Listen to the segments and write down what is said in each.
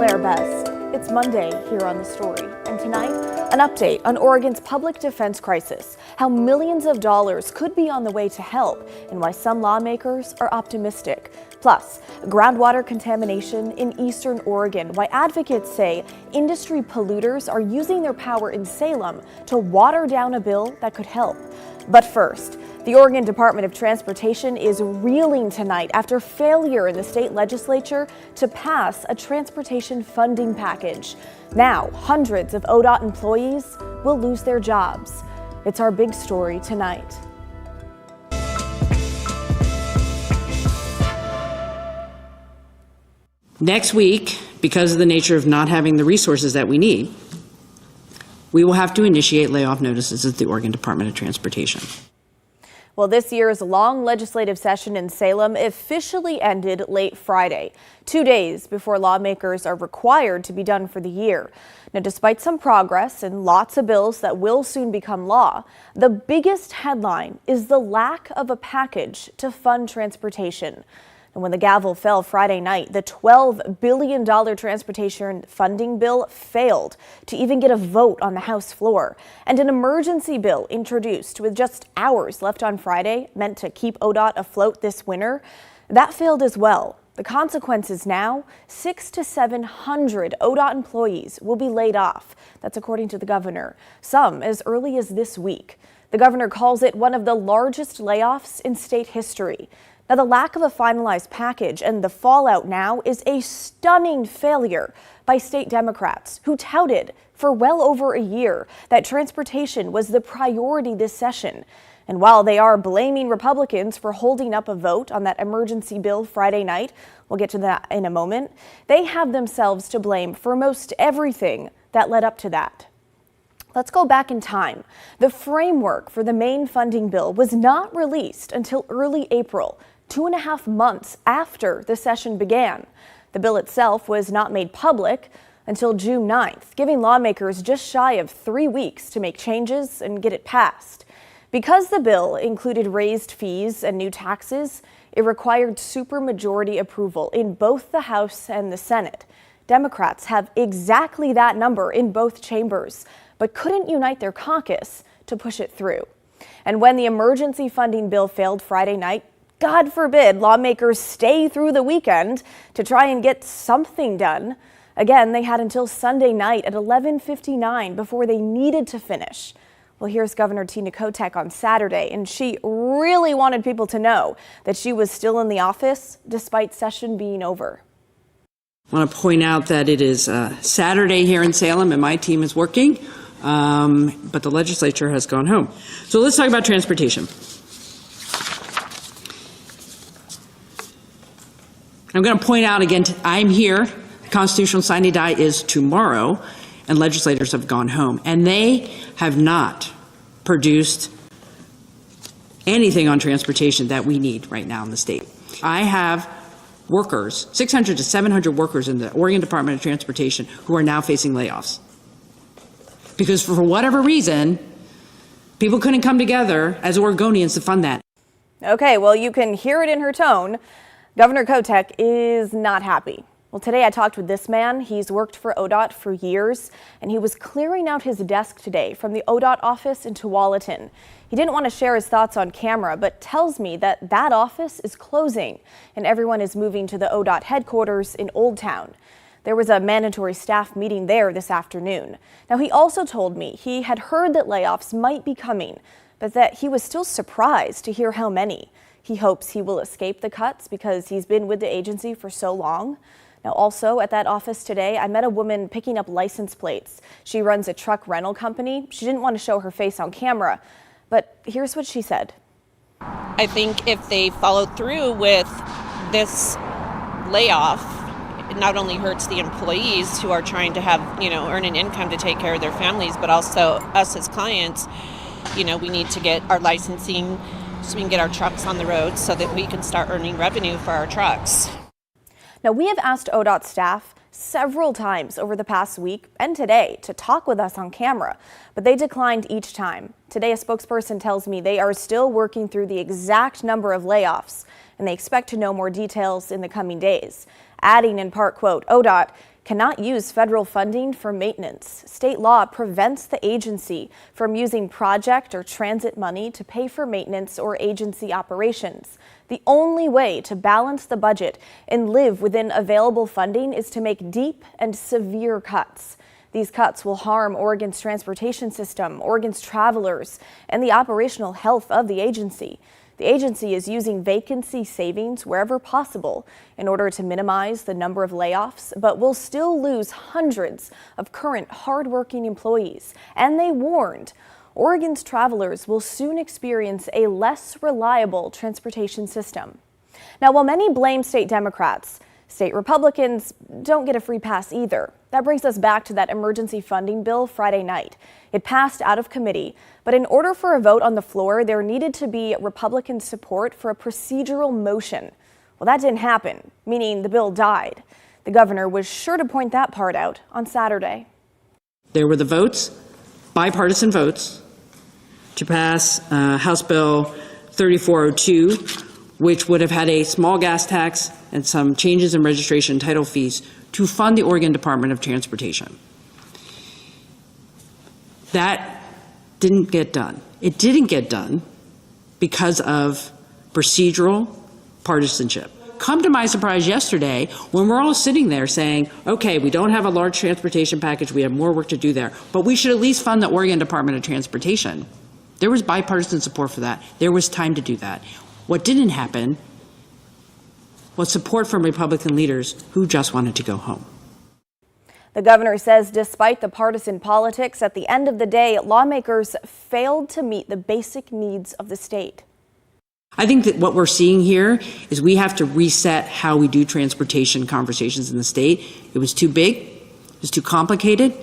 Claire Best. It's Monday here on The Story, and tonight, an update on Oregon's public defense crisis, how millions of dollars could be on the way to help, and why some lawmakers are optimistic. Plus, groundwater contamination in eastern Oregon, why advocates say industry polluters are using their power in Salem to water down a bill that could help. But first, the Oregon Department of Transportation is reeling tonight after failure in the state legislature to pass a transportation funding package. Now, hundreds of ODOT employees will lose their jobs. It's our big story tonight. Next week, because of the nature of not having the resources that we need, we will have to initiate layoff notices at the Oregon Department of Transportation. Well, this year's long legislative session in Salem officially ended late Friday, 2 days before lawmakers are required to be done for the year. Now, despite some progress and lots of bills that will soon become law, the biggest headline is the lack of a package to fund transportation. And when the gavel fell Friday night, the $12 billion transportation funding bill failed to even get a vote on the House floor. And an emergency bill introduced with just hours left on Friday, meant to keep ODOT afloat this winter, that failed as well. The consequences now, 600 to 700 ODOT employees will be laid off. That's according to the governor, some as early as this week. The governor calls it one of the largest layoffs in state history. Now, the lack of a finalized package and the fallout now is a stunning failure by state Democrats who touted for well over a year that transportation was the priority this session. And while they are blaming Republicans for holding up a vote on that emergency bill Friday night, we'll get to that in a moment, they have themselves to blame for most everything that led up to that. Let's go back in time. The framework for the main funding bill was not released until early April, 2.5 months after the session began. The bill itself was not made public until June 9th, giving lawmakers just shy of 3 weeks to make changes and get it passed. Because the bill included raised fees and new taxes, it required supermajority approval in both the House and the Senate. Democrats have exactly that number in both chambers, but couldn't unite their caucus to push it through. And when the emergency funding bill failed Friday night, God forbid lawmakers stay through the weekend to try and get something done. Again, they had until Sunday night at 11:59 before they needed to finish. Well, here's Governor Kotek on Saturday, and she really wanted people to know that she was still in the office despite session being over. I want to point out that it is Saturday here in Salem and my team is working, but the legislature has gone home. So let's talk about transportation. I'm going to point out again, I'm here, the constitutional sine die is tomorrow, and legislators have gone home, and they have not produced anything on transportation that we need right now in the state. I have workers, 600 to 700 workers in the Oregon Department of Transportation who are now facing layoffs. Because for whatever reason, people couldn't come together as Oregonians to fund that. Okay, well, you can hear it in her tone. Governor Kotek is not happy. Well, today I talked with this man. He's worked for ODOT for years, and he was clearing out his desk today from the ODOT office in Tualatin. He didn't want to share his thoughts on camera, but tells me that that office is closing and everyone is moving to the ODOT headquarters in Old Town. There was a mandatory staff meeting there this afternoon. Now, he also told me he had heard that layoffs might be coming, but that he was still surprised to hear how many. He hopes he will escape the cuts because he's been with the agency for so long. Now, also at that office today, I met a woman picking up license plates. She runs a truck rental company. She didn't want to show her face on camera, but here's what she said. I think if they follow through with this layoff, it not only hurts the employees who are trying to have, earn an income to take care of their families, but also us as clients, we need to get our licensing so we can get our trucks on the road so that we can start earning revenue for our trucks. Now, we have asked ODOT staff several times over the past week and today to talk with us on camera, but they declined each time. Today, a spokesperson tells me they are still working through the exact number of layoffs, and they expect to know more details in the coming days. Adding in part, quote, ODOT cannot use federal funding for maintenance. State law prevents the agency from using project or transit money to pay for maintenance or agency operations. The only way to balance the budget and live within available funding is to make deep and severe cuts. These cuts will harm Oregon's transportation system, Oregon's travelers, and the operational health of the agency. The agency is using vacancy savings wherever possible in order to minimize the number of layoffs, but will still lose hundreds of current hardworking employees. And they warned Oregon's travelers will soon experience a less reliable transportation system. Now, while many blame state Democrats, state Republicans don't get a free pass either. That brings us back to that emergency funding bill Friday night. It passed out of committee, but in order for a vote on the floor, there needed to be Republican support for a procedural motion. Well, that didn't happen, meaning the bill died. The governor was sure to point that part out on Saturday. There were the votes, bipartisan votes, to pass House Bill 3402, which would have had a small gas tax and some changes in registration and title fees to fund the Oregon Department of Transportation. That didn't get done. It didn't get done because of procedural partisanship. Come to my surprise yesterday when we're all sitting there saying, okay, we don't have a large transportation package, we have more work to do there, but we should at least fund the Oregon Department of Transportation. There was bipartisan support for that. There was time to do that. What didn't happen was support from Republican leaders who just wanted to go home. The governor says despite the partisan politics, at the end of the day, lawmakers failed to meet the basic needs of the state. I think that what we're seeing here is we have to reset how we do transportation conversations in the state. It was too big, it was too complicated,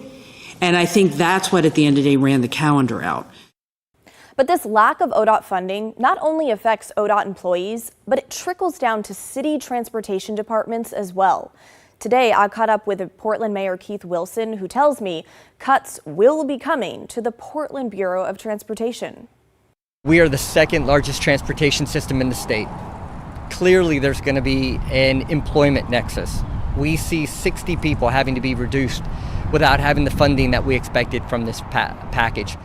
and I think that's what at the end of the day ran the calendar out. But this lack of ODOT funding not only affects ODOT employees, but it trickles down to city transportation departments as well. Today, I caught up with Portland Mayor Keith Wilson, who tells me cuts will be coming to the Portland Bureau of Transportation. We are the second largest transportation system in the state. Clearly, there's going to be an employment nexus. We see 60 people having to be reduced without having the funding that we expected from this package.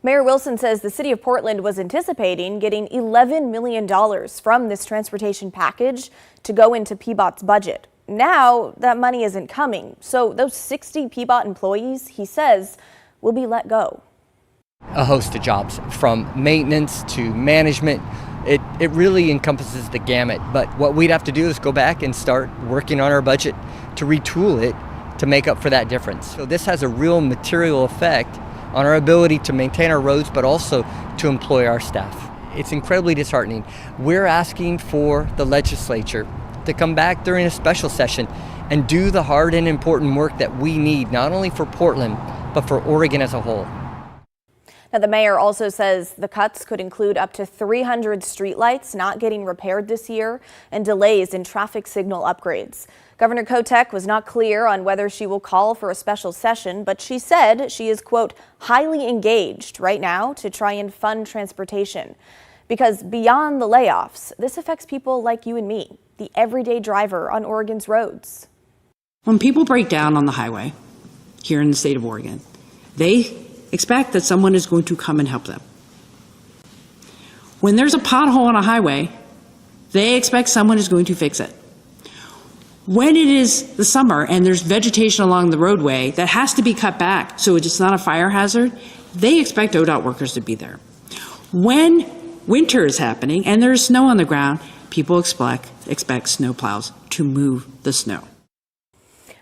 Mayor Wilson says the city of Portland was anticipating getting $11 million from this transportation package to go into PEOT's budget. Now that money isn't coming, so those 60 PEOT employees, he says, will be let go. A host of jobs, from maintenance to management. It really encompasses the gamut, but what we'd have to do is go back and start working on our budget to retool it to make up for that difference. So this has a real material effect on our ability to maintain our roads, but also to employ our staff. It's incredibly disheartening. We're asking for the legislature to come back during a special session and do the hard and important work that we need, not only for Portland, but for Oregon as a whole. Now, the mayor also says the cuts could include up to 300 streetlights not getting repaired this year and delays in traffic signal upgrades. Governor Kotek was not clear on whether she will call for a special session, but she said she is, quote, highly engaged right now to try and fund transportation. Because beyond the layoffs, this affects people like you and me, the everyday driver on Oregon's roads. When people break down on the highway here in the state of Oregon, they expect that someone is going to come and help them. When there's a pothole on a highway, they expect someone is going to fix it. When it is the summer and there's vegetation along the roadway that has to be cut back so it's not a fire hazard, they expect ODOT workers to be there. When winter is happening and there's snow on the ground, people expect snowplows to move the snow.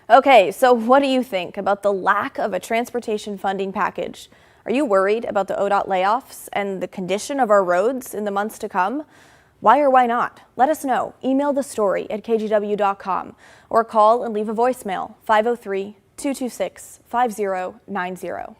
Okay, so what do you think about the lack of a transportation funding package? Are you worried about the ODOT layoffs and the condition of our roads in the months to come? Why or why not? Let us know. Email the story at kgw.com or call and leave a voicemail 503-226-5090.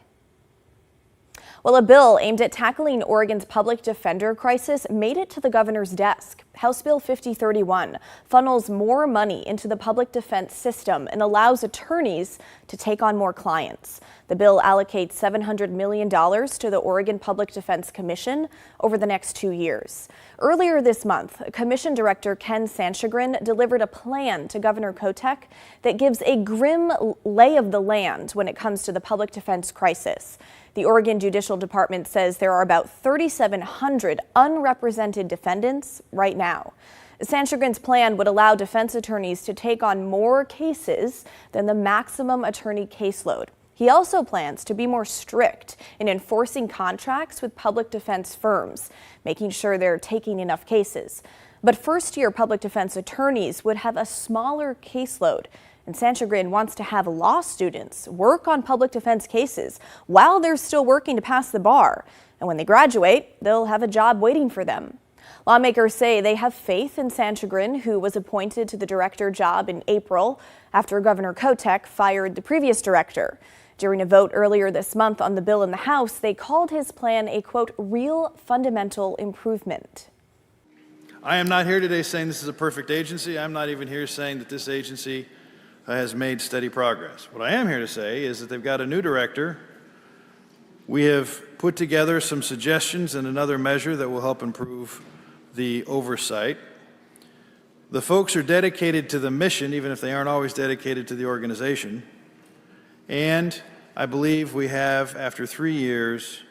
Well, a bill aimed at tackling Oregon's public defender crisis made it to the governor's desk. House Bill 5031 funnels more money into the public defense system and allows attorneys to take on more clients. The bill allocates $700 million to the Oregon Public Defense Commission over the next 2 years. Earlier this month, Commission Director Ken Sanchagrin delivered a plan to Governor Kotek that gives a grim lay of the land when it comes to the public defense crisis. The Oregon Judicial Department says there are about 3,700 unrepresented defendants right now. Sanchagrin's plan would allow defense attorneys to take on more cases than the maximum attorney caseload. He also plans to be more strict in enforcing contracts with public defense firms, making sure they're taking enough cases. But first-year public defense attorneys would have a smaller caseload. And Sanchagrin wants to have law students work on public defense cases while they're still working to pass the bar. And when they graduate, they'll have a job waiting for them. Lawmakers say they have faith in Sanchagrin, who was appointed to the director job in April after Governor Kotek fired the previous director. During a vote earlier this month on the bill in the House, they called his plan a, quote, real fundamental improvement. I am not here today saying this is a perfect agency. I'm not even here saying that this agency has made steady progress. What I am here to say is that they've got a new director. We have put together some suggestions and another measure that will help improve the oversight. The folks are dedicated to the mission, even if they aren't always dedicated to the organization. And I believe we have, after 3 years,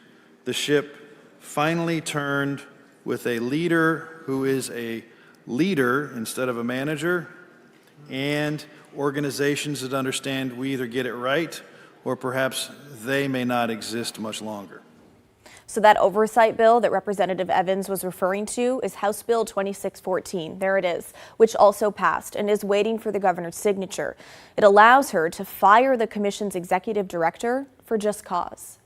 the ship finally turned with a leader who is a leader instead of a manager, and organizations that understand we either get it right or perhaps they may not exist much longer. So that oversight bill that Representative Evans was referring to is House Bill 2614. There it is, which also passed and is waiting for the governor's signature. It allows her to fire the commission's executive director for just cause.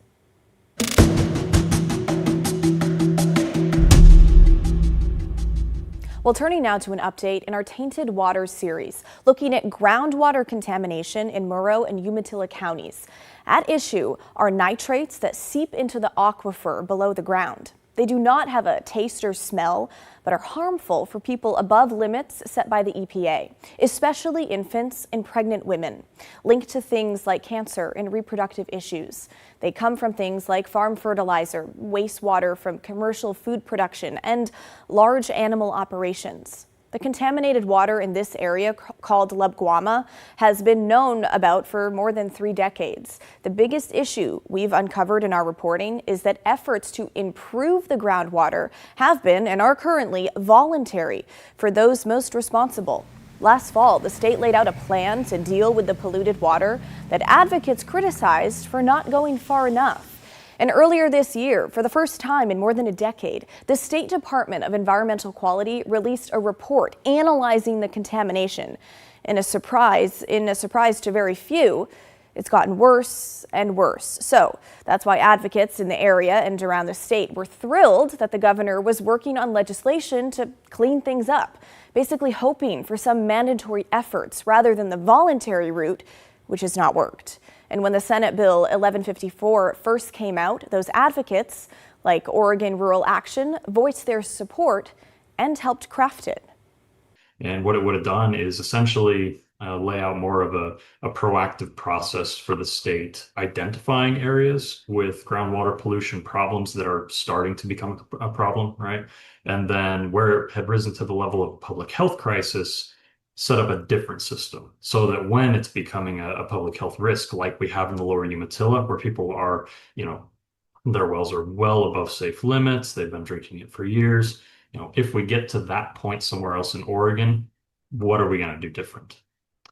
Well, turning now to an update in our Tainted Waters series, looking at groundwater contamination in Murrow and Umatilla counties. At issue are nitrates that seep into the aquifer below the ground. They do not have a taste or smell, but are harmful for people above limits set by the EPA, especially infants and pregnant women, linked to things like cancer and reproductive issues. They come from things like farm fertilizer, wastewater from commercial food production, and large animal operations. The contaminated water in this area, called Lebguama, has been known about for more than 3 decades. The biggest issue we've uncovered in our reporting is that efforts to improve the groundwater have been and are currently voluntary for those most responsible. Last fall, the state laid out a plan to deal with the polluted water that advocates criticized for not going far enough. And earlier this year, for the first time in more than a decade, the State Department of Environmental Quality released a report analyzing the contamination. In a surprise to very few, it's gotten worse and worse. So that's why advocates in the area and around the state were thrilled that the governor was working on legislation to clean things up, basically hoping for some mandatory efforts rather than the voluntary route, which has not worked. And when the Senate Bill 1154 first came out, those advocates, like Oregon Rural Action, voiced their support and helped craft it. And what it would have done is essentially lay out more of a proactive process for the state, identifying areas with groundwater pollution problems that are starting to become a problem, right? And then where it had risen to the level of public health crisis, set up a different system so that when it's becoming a public health risk, like we have in the lower Umatilla, where people are, their wells are well above safe limits, they've been drinking it for years. If we get to that point somewhere else in Oregon, what are we going to do different?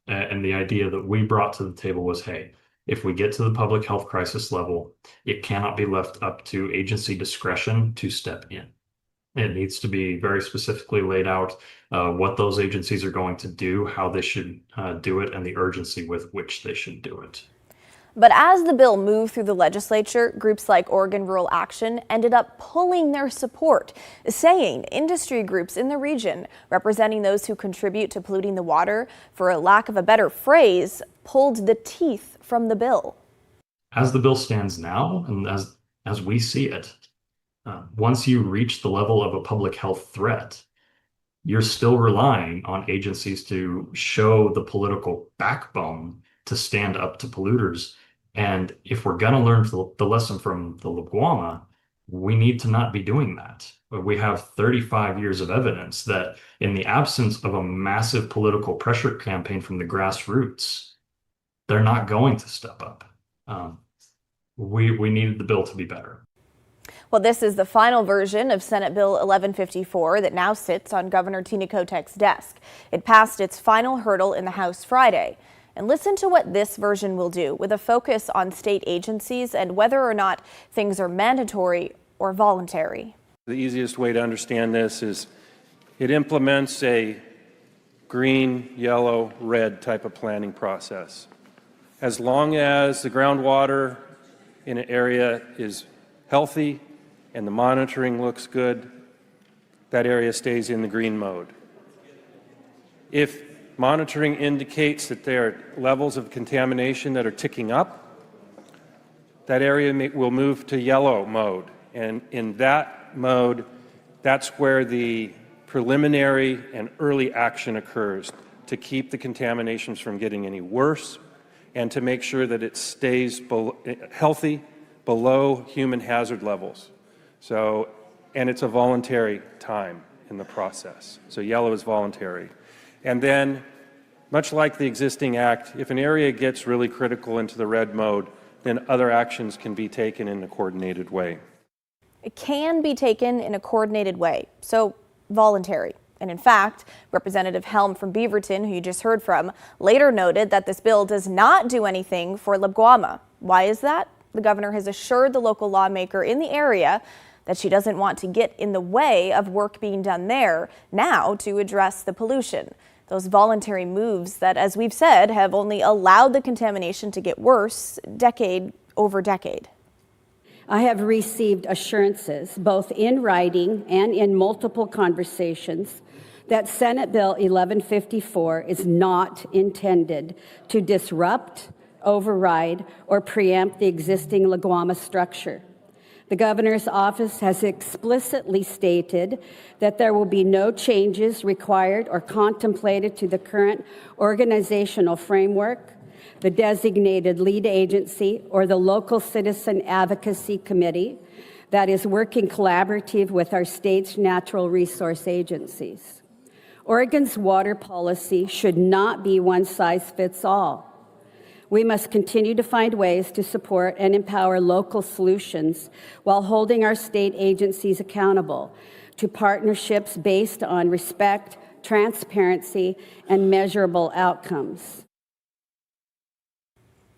And the idea that we brought to the table was, hey, if we get to the public health crisis level, it cannot be left up to agency discretion to step in. It needs to be very specifically laid out what those agencies are going to do, how they should do it, and the urgency with which they should do it. But as the bill moved through the legislature, groups like Oregon Rural Action ended up pulling their support, saying industry groups in the region, representing those who contribute to polluting the water, for a lack of a better phrase, pulled the teeth from the bill. As the bill stands now, and as we see it, once you reach the level of a public health threat, you're still relying on agencies to show the political backbone to stand up to polluters. And if we're going to learn the lesson from the LaGuama, we need to not be doing that. We have 35 years of evidence that in the absence of a massive political pressure campaign from the grassroots, they're not going to step up. We needed the bill to be better. Well, this is the final version of Senate Bill 1154 that now sits on Governor Tina Kotek's desk. It passed its final hurdle in the House Friday. And listen to what this version will do, with a focus on state agencies and whether or not things are mandatory or voluntary. The easiest way to understand this is it implements a green, yellow, red type of planning process. As long as the groundwater in an area is healthy and the monitoring looks good, that area stays in the green mode. If monitoring indicates that there are levels of contamination that are ticking up, that area will move to yellow mode. And in that mode, that's where the preliminary and early action occurs to keep the contaminations from getting any worse and to make sure that it stays healthy below human hazard levels. So, and it's a voluntary time in the process. So yellow is voluntary. And then, much like the existing act, if an area gets really critical into the red mode, then other actions can be taken in a coordinated way. It can be taken in a coordinated way, so voluntary. And in fact, Representative Helm from Beaverton, who you just heard from, later noted that this bill does not do anything for LaGuama. Why is that? The governor has assured the local lawmaker in the area that she doesn't want to get in the way of work being done there now to address the pollution. Those voluntary moves that, as we've said, have only allowed the contamination to get worse decade over decade. I have received assurances, both in writing and in multiple conversations, that Senate Bill 1154 is not intended to disrupt, override, or preempt the existing LaGuama structure. The governor's office has explicitly stated that there will be no changes required or contemplated to the current organizational framework, the designated lead agency, or the local citizen advocacy committee that is working collaborative with our state's natural resource agencies. Oregon's water policy should not be one size fits all. We must continue to find ways to support and empower local solutions while holding our state agencies accountable to partnerships based on respect, transparency, and measurable outcomes.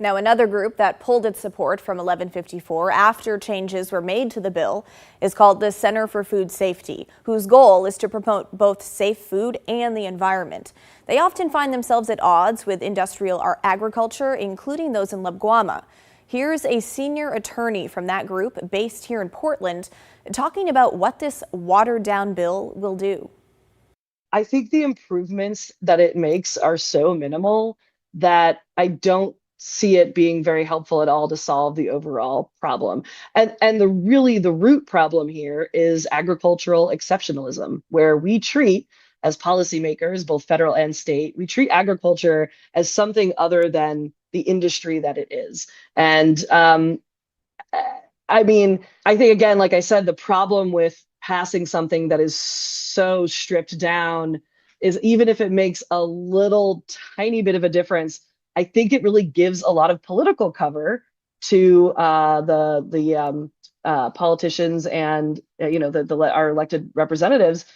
Now, another group that pulled its support from 1154 after changes were made to the bill is called the Center for Food Safety, whose goal is to promote both safe food and the environment. They often find themselves at odds with industrial agriculture, including those in LaGuama. Here's a senior attorney from that group based here in Portland talking about what this watered-down bill will do. I think the improvements that it makes are so minimal that I don't see it being very helpful at all to solve the overall problem. And the root problem here is agricultural exceptionalism, where we treat, as policymakers, both federal and state, we treat agriculture as something other than the industry that it is. And I mean, I think, again, like I said, the problem with passing something that is so stripped down is, even if it makes a little tiny bit of a difference, I think it really gives a lot of political cover to the politicians and our elected representatives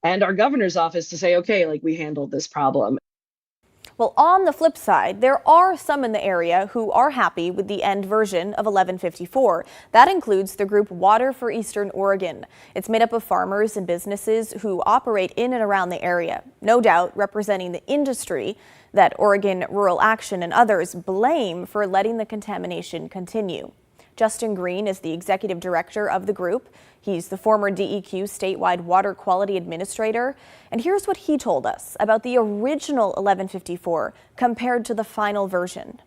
and our governor's office to say, okay, like, we handled this problem. Well, on the flip side, there are some in the area who are happy with the end version of 1154. That includes the group Water for Eastern Oregon. It's made up of farmers and businesses who operate in and around the area, no doubt representing the industry that Oregon Rural Action and others blame for letting the contamination continue. Justin Green is the executive director of the group. He's the former DEQ statewide water quality administrator. And here's what he told us about the original 1154 compared to the final version.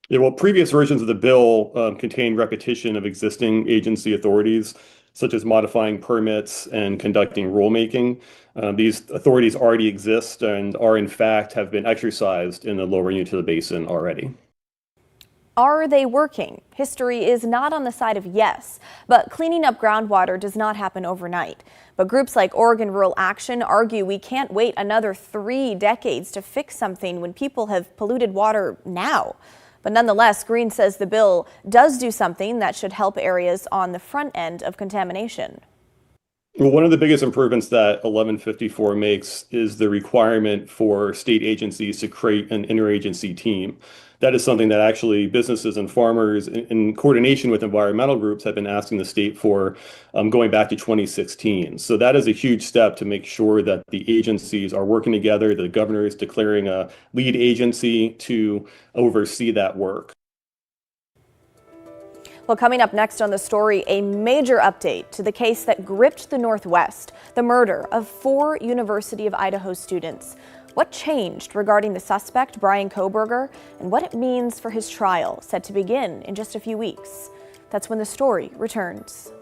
Yeah, well, previous versions of the bill contained repetition of existing agency authorities. such as modifying permits and conducting rulemaking. These authorities already exist and are, in fact, have been exercised in the lower Uinta Basin already. Are they working? History is not on the side of yes, but cleaning up groundwater does not happen overnight. But groups like Oregon Rural Action argue we can't wait another 3 decades to fix something when people have polluted water now. But nonetheless, Green says the bill does do something that should help areas on the front end of contamination. Well, one of the biggest improvements that 1154 makes is the requirement for state agencies to create an interagency team. That is something that actually businesses and farmers in coordination with environmental groups have been asking the state for going back to 2016. So that is a huge step to make sure that the agencies are working together. The governor is declaring a lead agency to oversee that work. Well, coming up next on the story, a major update to the case that gripped the Northwest, the murder of 4 University of Idaho students. What changed regarding the suspect, Brian Coberger, and what it means for his trial, set to begin in just a few weeks. That's when the story returns.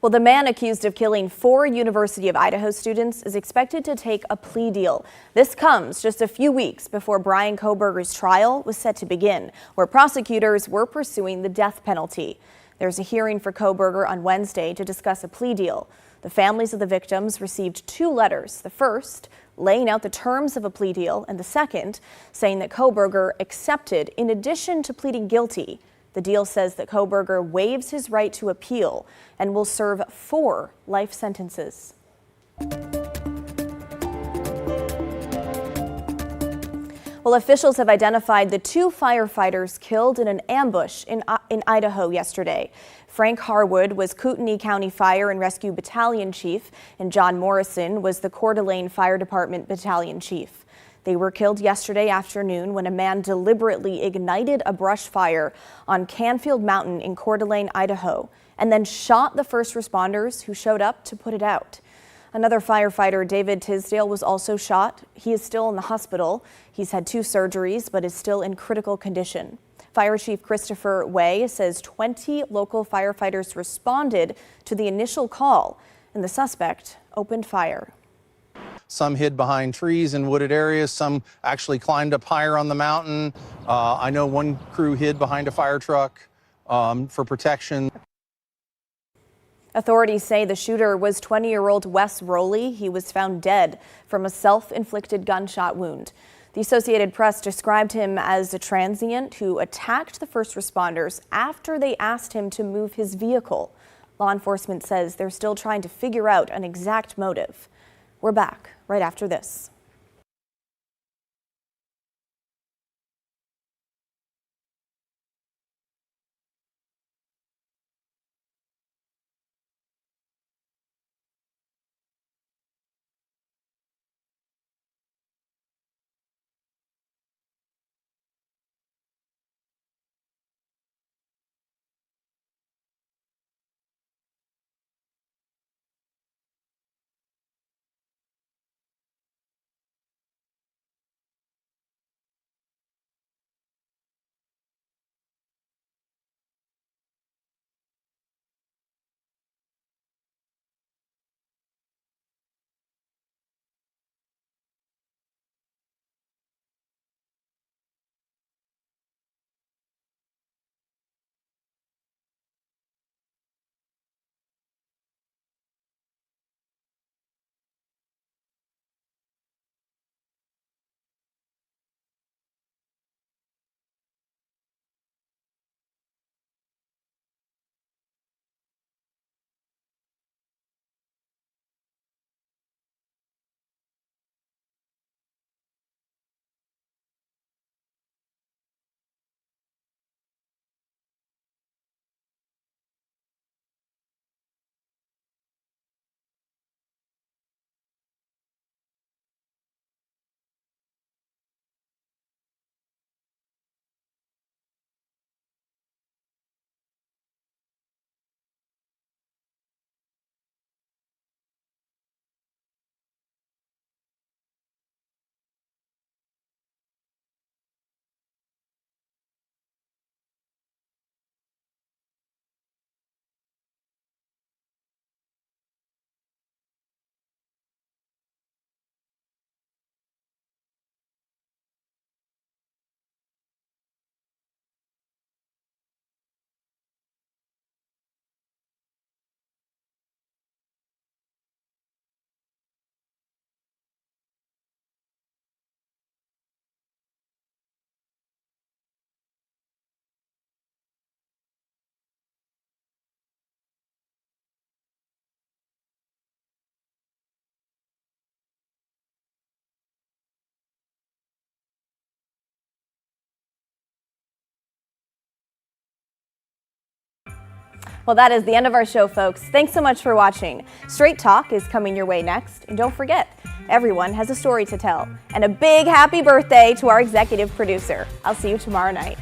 Well, the man accused of killing 4 University of Idaho students is expected to take a plea deal. This comes just a few weeks before Brian Coberger's trial was set to begin, where prosecutors were pursuing the death penalty. There's a hearing for Coberger on Wednesday to discuss a plea deal. The families of the victims received 2 letters. The first laying out the terms of a plea deal, and the second saying that Coberger accepted in addition to pleading guilty. The deal says that Coberger waives his right to appeal and will serve 4 life sentences. Well, officials have identified the 2 firefighters killed in an ambush in Idaho yesterday. Frank Harwood was Kootenai County Fire and Rescue Battalion Chief, and John Morrison was the Coeur d'Alene Fire Department Battalion Chief. They were killed yesterday afternoon when a man deliberately ignited a brush fire on Canfield Mountain in Coeur d'Alene, Idaho, and then shot the first responders who showed up to put it out. Another firefighter, David Tisdale, was also shot. He is still in the hospital. He's had 2 surgeries, but is still in critical condition. Fire Chief Christopher Way says 20 local firefighters responded to the initial call, and the suspect opened fire. Some hid behind trees in wooded areas. Some actually climbed up higher on the mountain. I know one crew hid behind a fire truck for protection. Authorities say the shooter was 20-year-old Wes Rowley. He was found dead from a self-inflicted gunshot wound. The Associated Press described him as a transient who attacked the first responders after they asked him to move his vehicle. Law enforcement says they're still trying to figure out an exact motive. We're back right after this. Well, that is the end of our show, folks. Thanks so much for watching. Straight Talk is coming your way next. And don't forget, everyone has a story to tell. And a big happy birthday to our executive producer. I'll see you tomorrow night.